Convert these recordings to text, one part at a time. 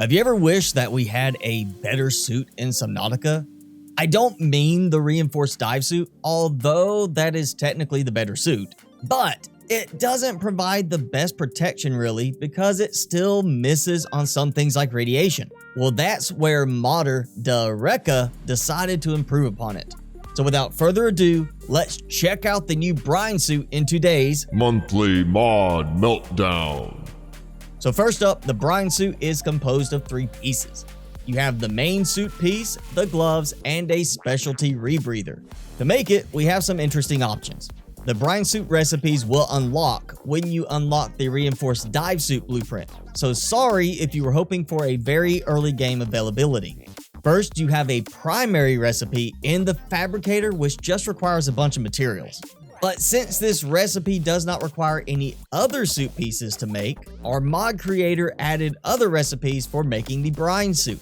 Have you ever wished that we had a better suit in Subnautica? I don't mean the reinforced dive suit, although that is technically the better suit, but it doesn't provide the best protection really because it still misses on some things like radiation. Well, that's where modder DaWrecka decided to improve upon it. So without further ado, let's check out the new Brine Suit in today's monthly mod Meltdown. So first up, the Brine Suit is composed of 3 pieces. You have the main suit piece, the gloves, and a specialty rebreather. To make it, we have some interesting options. The Brine Suit recipes will unlock when you unlock the reinforced dive suit blueprint. So sorry if you were hoping for a very early game availability. First, you have a primary recipe in the fabricator, which just requires a bunch of materials. But since this recipe does not require any other suit pieces to make, our mod creator added other recipes for making the Brine Suit.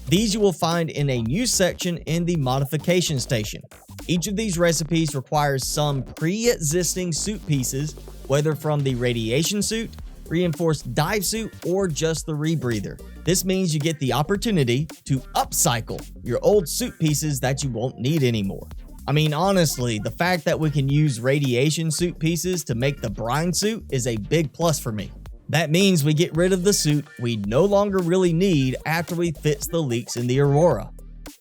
These you will find in a new section in the modification station. Each of these recipes requires some pre-existing suit pieces, whether from the radiation suit, reinforced dive suit, or just the rebreather. This means you get the opportunity to upcycle your old suit pieces that you won't need anymore. I mean, honestly, the fact that we can use radiation suit pieces to make the Brine Suit is a big plus for me. That means we get rid of the suit we no longer really need after we fix the leaks in the Aurora.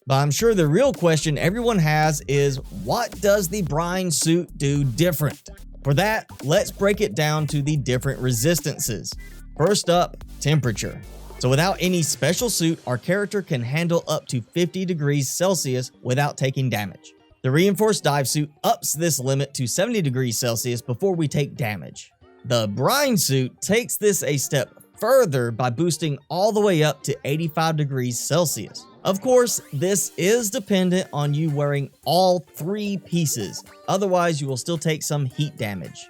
But I'm sure the real question everyone has is, what does the Brine Suit do different? For that, let's break it down to the different resistances. First up, temperature. So without any special suit, our character can handle up to 50 degrees Celsius without taking damage. The reinforced dive suit ups this limit to 70 degrees Celsius before we take damage. The Brine Suit takes this a step further by boosting all the way up to 85 degrees Celsius. Of course, this is dependent on you wearing all 3 pieces, otherwise you will still take some heat damage.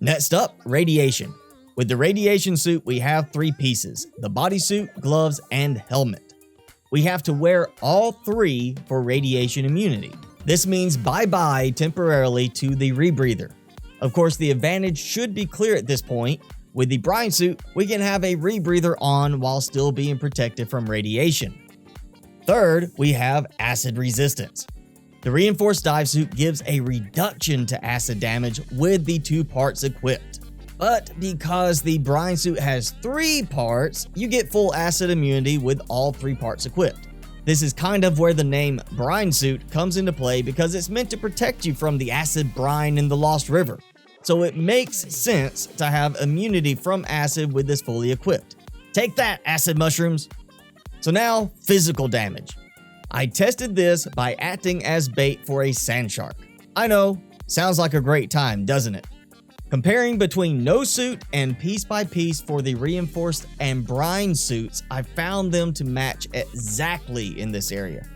Next up, radiation. With the radiation suit, we have 3 pieces: the bodysuit, gloves, and helmet. We have to wear all 3 for radiation immunity. This means bye-bye temporarily to the rebreather. Of course, the advantage should be clear at this point. With the Brine Suit, we can have a rebreather on while still being protected from radiation. Third, we have acid resistance. The reinforced dive suit gives a reduction to acid damage with the 2 parts equipped. But because the Brine Suit has 3 parts, you get full acid immunity with all 3 parts equipped. This is kind of where the name Brine Suit comes into play because it's meant to protect you from the acid brine in the Lost River. So it makes sense to have immunity from acid with this fully equipped. Take that, acid mushrooms! So now, physical damage. I tested this by acting as bait for a sand shark. I know, sounds like a great time, doesn't it? Comparing between no suit and piece by piece for the reinforced and brine suits, I found them to match exactly in this area.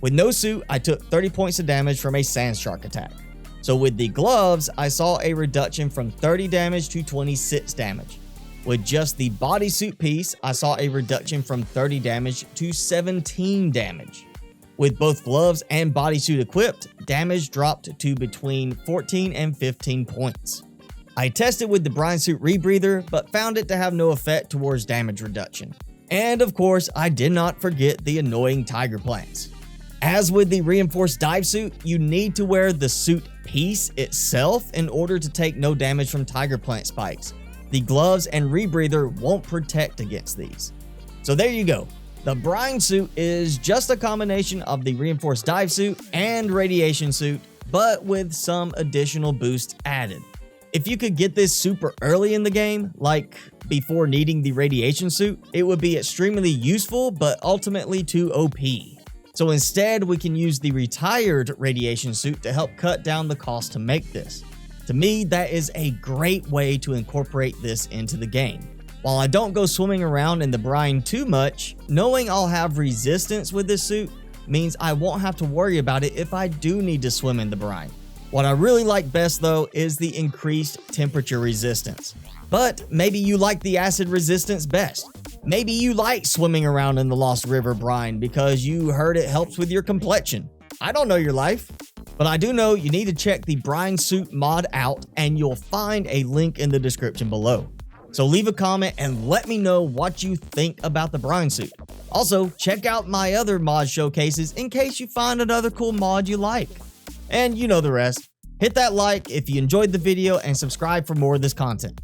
With no suit, I took 30 points of damage from a sand shark attack. So with the gloves, I saw a reduction from 30 damage to 26 damage. With just the bodysuit piece, I saw a reduction from 30 damage to 17 damage. With both gloves and bodysuit equipped, damage dropped to between 14 and 15 points. I tested with the Brine Suit rebreather, but found it to have no effect towards damage reduction. And of course, I did not forget the annoying tiger plants. As with the reinforced dive suit, you need to wear the suit piece itself in order to take no damage from tiger plant spikes. The gloves and rebreather won't protect against these. So there you go. The Brine Suit is just a combination of the reinforced dive suit and radiation suit, but with some additional boosts added. If you could get this super early in the game, like before needing the radiation suit, it would be extremely useful, but ultimately too OP. So instead, we can use the retired radiation suit to help cut down the cost to make this. To me, that is a great way to incorporate this into the game. While I don't go swimming around in the brine too much, knowing I'll have resistance with this suit means I won't have to worry about it if I do need to swim in the brine. What I really like best though is the increased temperature resistance. But maybe you like the acid resistance best. Maybe you like swimming around in the Lost River brine because you heard it helps with your complexion. I don't know your life, but I do know you need to check the Brine Suit mod out and you'll find a link in the description below. So leave a comment and let me know what you think about the Brine Suit. Also, check out my other mod showcases in case you find another cool mod you like. And you know the rest. Hit that like if you enjoyed the video and subscribe for more of this content.